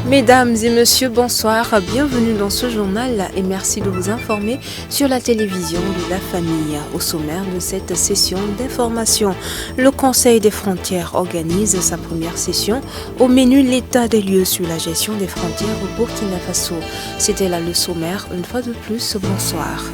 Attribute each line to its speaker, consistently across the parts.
Speaker 1: Mesdames et messieurs, bonsoir, bienvenue dans ce journal et merci de vous informer sur la télévision de la famille. Au sommaire de cette session d'information, le Conseil des frontières organise sa première session. Au menu, l'état des lieux sur la gestion des frontières au Burkina Faso. C'était là le sommaire, une fois de plus, bonsoir.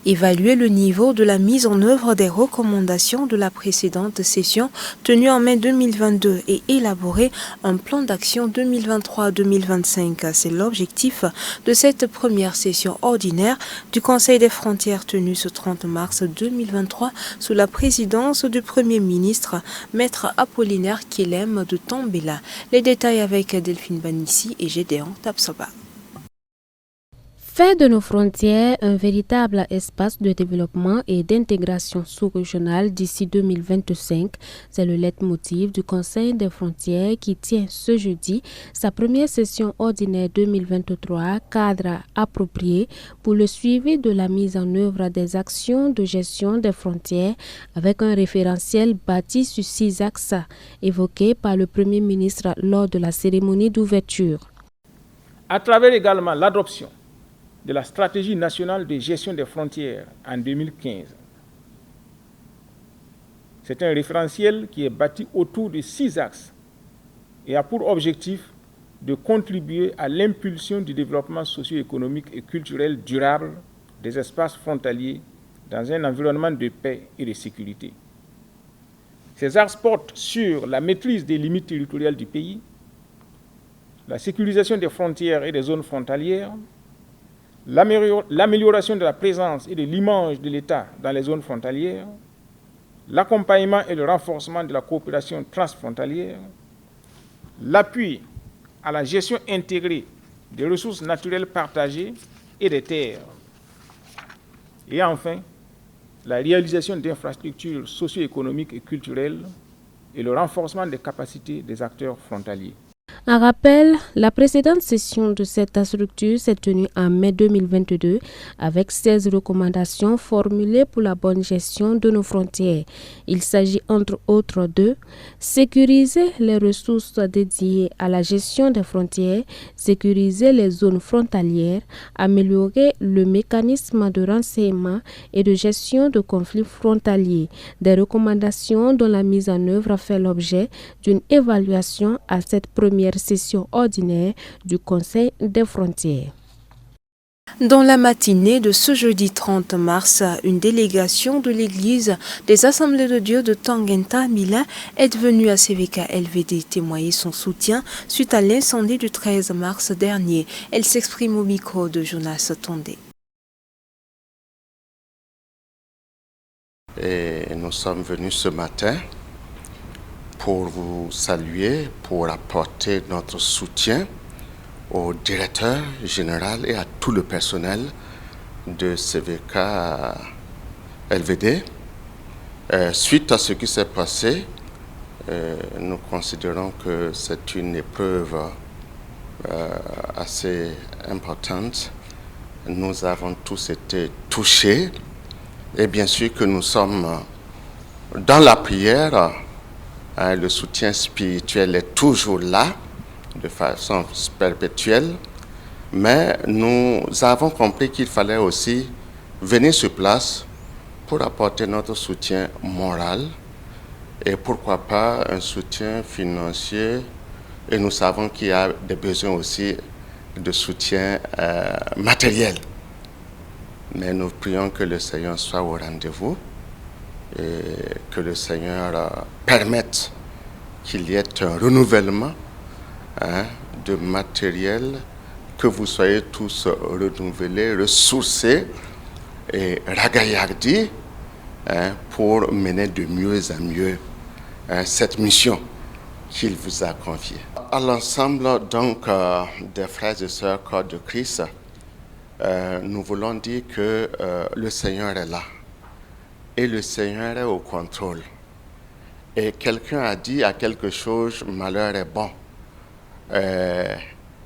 Speaker 1: Évaluer le niveau de la mise en œuvre des recommandations de la précédente session tenue en mai 2022 et élaborer un plan d'action 2023-2025. C'est l'objectif de cette première session ordinaire du Conseil des frontières tenue ce 30 mars 2023 sous la présidence du Premier ministre, Maître Apollinaire Kelem de Tambela. Les détails avec Delphine Banissi et Gédéon Tapsoba.
Speaker 2: Faire de nos frontières un véritable espace de développement et d'intégration sous-régionale d'ici 2025, c'est le leitmotiv du Conseil des frontières qui tient ce jeudi sa première session ordinaire 2023, cadre approprié pour le suivi de la mise en œuvre des actions de gestion des frontières avec un référentiel bâti sur 6 axes évoqués par le Premier ministre lors de la cérémonie d'ouverture.
Speaker 3: À travers également l'adoption de la stratégie nationale de gestion des frontières en 2015. C'est un référentiel qui est bâti autour de 6 axes et a pour objectif de contribuer à l'impulsion du développement socio-économique et culturel durable des espaces frontaliers dans un environnement de paix et de sécurité. Ces axes portent sur la maîtrise des limites territoriales du pays, la sécurisation des frontières et des zones frontalières, l'amélioration de la présence et de l'image de l'État dans les zones frontalières, l'accompagnement et le renforcement de la coopération transfrontalière, l'appui à la gestion intégrée des ressources naturelles partagées et des terres, et enfin, la réalisation d'infrastructures socio-économiques et culturelles et le renforcement des capacités des acteurs frontaliers.
Speaker 2: En rappel, la précédente session de cette structure s'est tenue en mai 2022 avec 16 recommandations formulées pour la bonne gestion de nos frontières. Il s'agit entre autres de sécuriser les ressources dédiées à la gestion des frontières, sécuriser les zones frontalières, améliorer le mécanisme de renseignement et de gestion de conflits frontaliers. Des recommandations dont la mise en œuvre a fait l'objet d'une évaluation à cette première session ordinaire du Conseil des frontières.
Speaker 1: Dans la matinée de ce jeudi 30 mars, une délégation de l'Église des Assemblées de Dieu de Tangenta Mila est venue à CVK LVD témoigner son soutien suite à l'incendie du 13 mars dernier. Elle s'exprime au micro de Jonas Tondé.
Speaker 4: Et nous sommes venus ce matin pour vous saluer, pour apporter notre soutien au directeur général et à tout le personnel de CVK LVD. Suite à ce qui s'est passé, nous considérons que c'est une épreuve assez importante. Nous avons tous été touchés et bien sûr que nous sommes dans la prière. Le soutien spirituel est toujours là, de façon perpétuelle, mais nous avons compris qu'il fallait aussi venir sur place pour apporter notre soutien moral et pourquoi pas un soutien financier. Et nous savons qu'il y a des besoins aussi de soutien matériel. Mais nous prions que le Seigneur soit au rendez-vous et que le Seigneur permette qu'il y ait un renouvellement de matériel, que vous soyez tous renouvelés, ressourcés et ragaillardis pour mener de mieux en mieux cette mission qu'il vous a confiée. À l'ensemble donc des frères et sœurs corps de Christ, nous voulons dire que le Seigneur est là. Et le Seigneur est au contrôle. Et quelqu'un a dit à quelque chose, malheur est bon.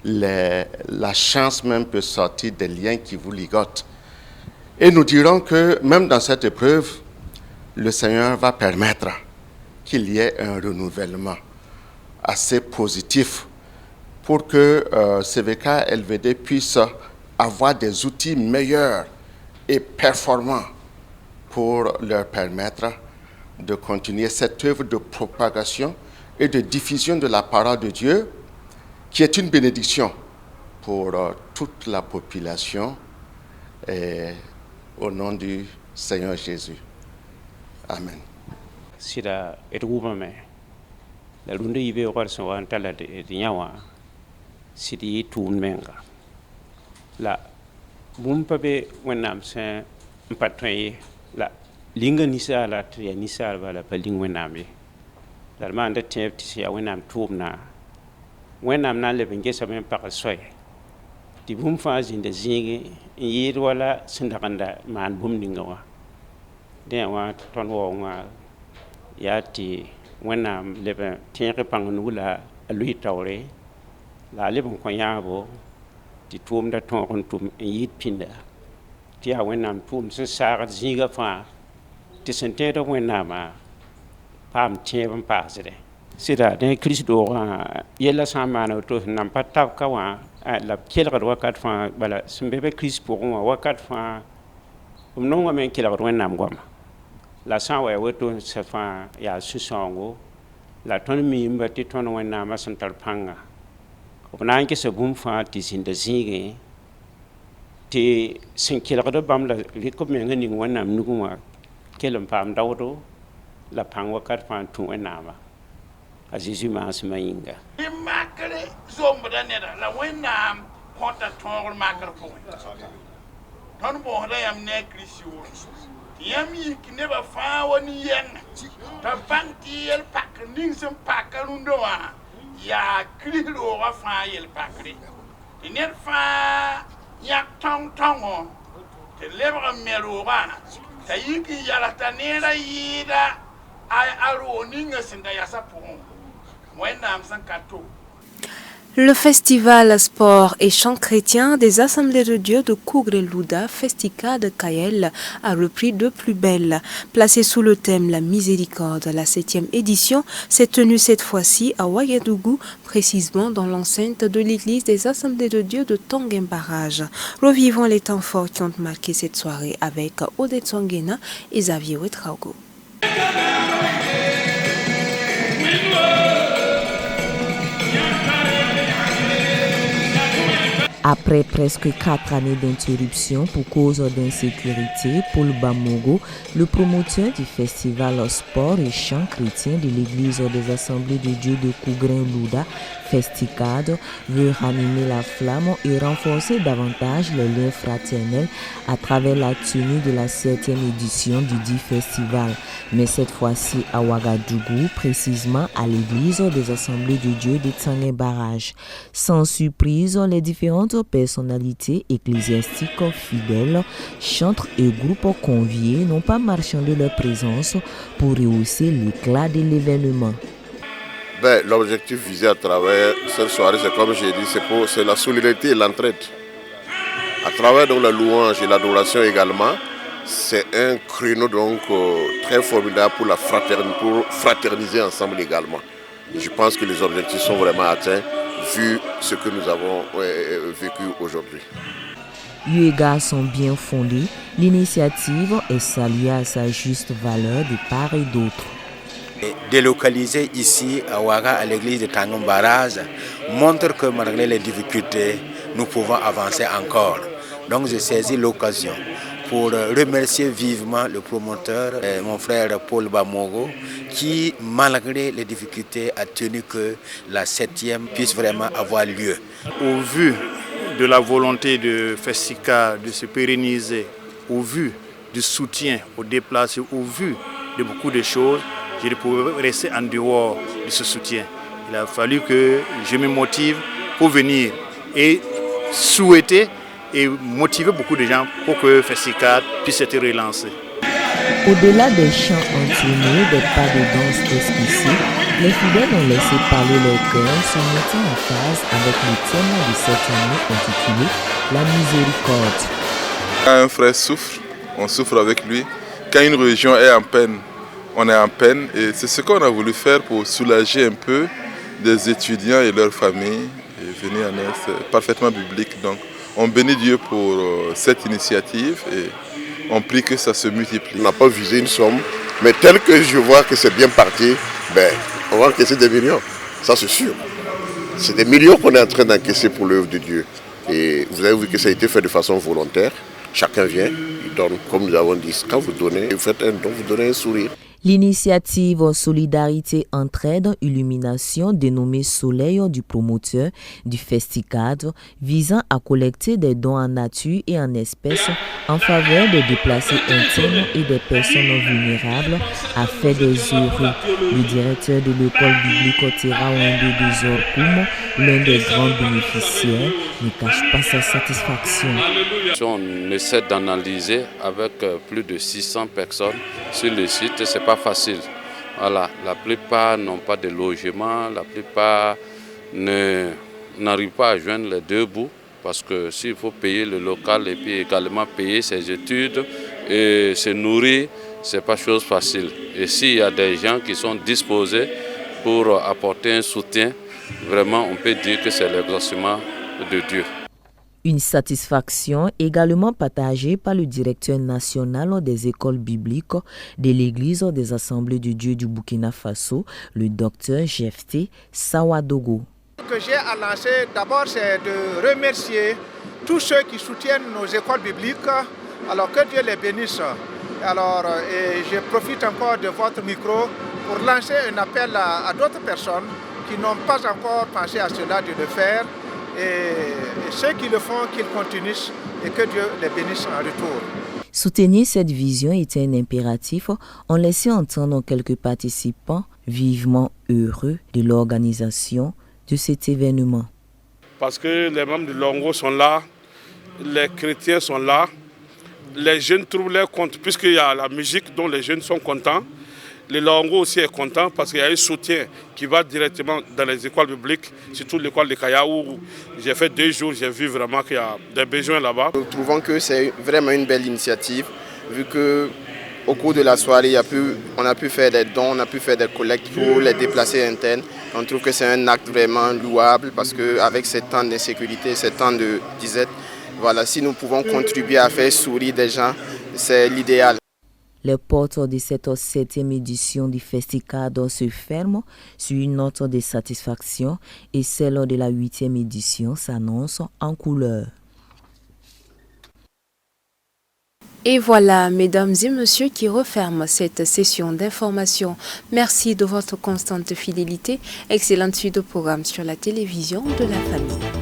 Speaker 4: La chance même peut sortir des liens qui vous ligotent. Et nous dirons que même dans cette épreuve, le Seigneur va permettre qu'il y ait un renouvellement assez positif pour que CVK LVD puisse avoir des outils meilleurs et performants pour leur permettre de continuer cette œuvre de propagation et de diffusion de la parole de Dieu, qui est une bénédiction pour toute la population, et au nom du Seigneur Jésus. Amen.
Speaker 5: Sida etugubame la lunde yibe warso wan tala de nyawa sidi tun menga la bumpabe wenam se mpatwe la linga nisa la tria nisa la paling wenami la manda tep tisia wenam tumna wenam na le benge samen pakasoi di bumfa zinde zingi yir wala sindakanda man bum ningawa de wa ton wo nga yati wenam lebe tienke pangunula lui tawre la lebe ko yabo ti tum da ton kon tum yit pinda ti a wenam tum se sara zinga fa ti sente do wenama pam tiebam pasede sida de kristo yella samana to nam patab kawa la kelga wakat fa bala sembebe kris pour wakat fa non men kelga wenam goma la sanwa weto sefa ya susongo la ton mi mbati ton wena ma santal panga opna nke se bum fa ti sinda zinge ti sinkila ko bam la li ko me ngani wena mnuguma kelam pam dawdo la pangwa kat fa tu wena ma azizi ma asmayinga
Speaker 6: makre zombra neda la wena konta ton makre ko ton bo la yam ne krisio yami ki neba fa woni yen ta banki el pak ning sem pakalundo wa ya krilo wa fa el pakri iner fa ya tong tongo te lebra mero wa ta yiki ya la tanera yida ai aro ninga sinda ya sapu mwena amsan kato.
Speaker 1: Le festival Sport et Chants chrétiens des Assemblées de Dieu de Kougre-Louda, Festica de Kayel, a repris de plus belle. Placé sous le thème La Miséricorde, la 7e édition s'est tenue cette fois-ci à Ouagadougou, précisément dans l'enceinte de l'église des Assemblées de Dieu de Tonguem Barrage. Revivons les temps forts qui ont marqué cette soirée avec Odette Songena et Xavier Ouetraogo.
Speaker 7: Après presque 4 années d'interruption pour cause d'insécurité, Paul Bamogo, le promoteur du festival Sport et Chants chrétiens de l'église des Assemblées de Dieu de Kougre-Louda, Festicade, veut ranimer la flamme et renforcer davantage les liens fraternels à travers la tenue de la 7e édition du dit festival, mais cette fois-ci à Ouagadougou, précisément à l'église des Assemblées de Dieu de Tonguem Barrage. Sans surprise, les différentes personnalités ecclésiastiques fidèles, chantres et groupes conviés n'ont pas marchandé leur présence pour rehausser l'éclat de l'événement.
Speaker 8: L'objectif visé à travers cette soirée, c'est comme j'ai dit, c'est la solidarité et l'entraide. À travers donc, la louange et l'adoration également, c'est un créneau donc, très formidable pour fraterniser ensemble également. Et je pense que les objectifs sont vraiment atteints vu ce que nous avons vécu aujourd'hui.
Speaker 7: Eu égard sont bien fondés, l'initiative est saluée à sa juste valeur de part et d'autre.
Speaker 9: Délocalisé ici à Ouaga, à l'église de Tonguem Barrage, montre que malgré les difficultés, nous pouvons avancer encore. Donc j'ai saisi l'occasion pour remercier vivement le promoteur, mon frère Paul Bamogo, qui, malgré les difficultés, a tenu que la 7e puisse vraiment avoir lieu.
Speaker 10: Au vu de la volonté de Festica de se pérenniser, au vu du soutien aux déplacés, au vu de beaucoup de choses, je ne pouvais rester en dehors de ce soutien. Il a fallu que je me motive pour venir et souhaiter et motiver beaucoup de gens pour que Festica puisse être relancé.
Speaker 7: Au-delà des chants entraînés, des pas de danse esquissés, les fidèles ont laissé parler leur cœur, se mettant en phase avec le thème de cette année intitulé La Miséricorde.
Speaker 11: Quand un frère souffre, on souffre avec lui. Quand une religion est en peine, on est en peine. Et c'est ce qu'on a voulu faire pour soulager un peu des étudiants et leurs familles et venir en aide, c'est parfaitement biblique. Donc on bénit Dieu pour cette initiative et on prie que ça se multiplie.
Speaker 8: On n'a pas visé une somme, mais tel que je vois que c'est bien parti, on va encaisser des millions, ça c'est sûr. C'est des millions qu'on est en train d'encaisser pour l'œuvre de Dieu. Et vous avez vu que ça a été fait de façon volontaire. Chacun vient, il donne, comme nous avons dit. Quand vous donnez, vous faites un don, vous donnez un sourire.
Speaker 7: L'initiative Solidarité Entraide Illumination, dénommée Soleil du promoteur du Festicadre, visant à collecter des dons en nature et en espèces en faveur des déplacés internes et des personnes vulnérables, a fait des heureux. Le directeur de l'école biblique Terra Wende de Zorkoum, l'un des grands bénéficiaires, ne cache pas sa satisfaction.
Speaker 12: On essaie d'analyser avec plus de 600 personnes sur le site, c'est pas facile. Voilà, la plupart n'ont pas de logement, la plupart n'arrivent pas à joindre les deux bouts parce que s'il faut payer le local et puis également payer ses études et se nourrir, c'est pas chose facile. Et s'il y a des gens qui sont disposés pour apporter un soutien, vraiment on peut dire que c'est l'exaucement de Dieu.
Speaker 7: Une satisfaction également partagée par le directeur national des écoles bibliques de l'Église des Assemblées de Dieu du Burkina Faso, le docteur Jefté Sawadogo.
Speaker 13: Ce que j'ai à lancer d'abord, c'est de remercier tous ceux qui soutiennent nos écoles bibliques. Alors que Dieu les bénisse. Alors, et je profite encore de votre micro pour lancer un appel à d'autres personnes qui n'ont pas encore pensé à cela de le faire. Et ceux qui le font, qu'ils continuent et que Dieu les bénisse en retour.
Speaker 7: Soutenir cette vision était un impératif. On laissait entendre quelques participants vivement heureux de l'organisation de cet événement.
Speaker 14: Parce que les membres de Longo sont là, les chrétiens sont là, les jeunes trouvent leur compte, puisqu'il y a la musique dont les jeunes sont contents. Le Longo aussi est content parce qu'il y a un soutien qui va directement dans les écoles bibliques, surtout l'école de Kaya où j'ai fait 2 jours, j'ai vu vraiment qu'il y a des besoins là-bas.
Speaker 15: Nous trouvons que c'est vraiment une belle initiative, vu qu'au cours de la soirée, on a pu faire des dons, on a pu faire des collectes pour les déplacés internes. On trouve que c'est un acte vraiment louable parce qu'avec ces temps d'insécurité, ces temps de disette, voilà, si nous pouvons contribuer à faire sourire des gens, c'est l'idéal.
Speaker 7: Les portes de cette 7e édition du Festicadre se ferment sur une note de satisfaction et celle de la 8e édition s'annonce en couleur.
Speaker 1: Et voilà, mesdames et messieurs, qui referme cette session d'information. Merci de votre constante fidélité. Excellente suite au programme sur la télévision de la famille.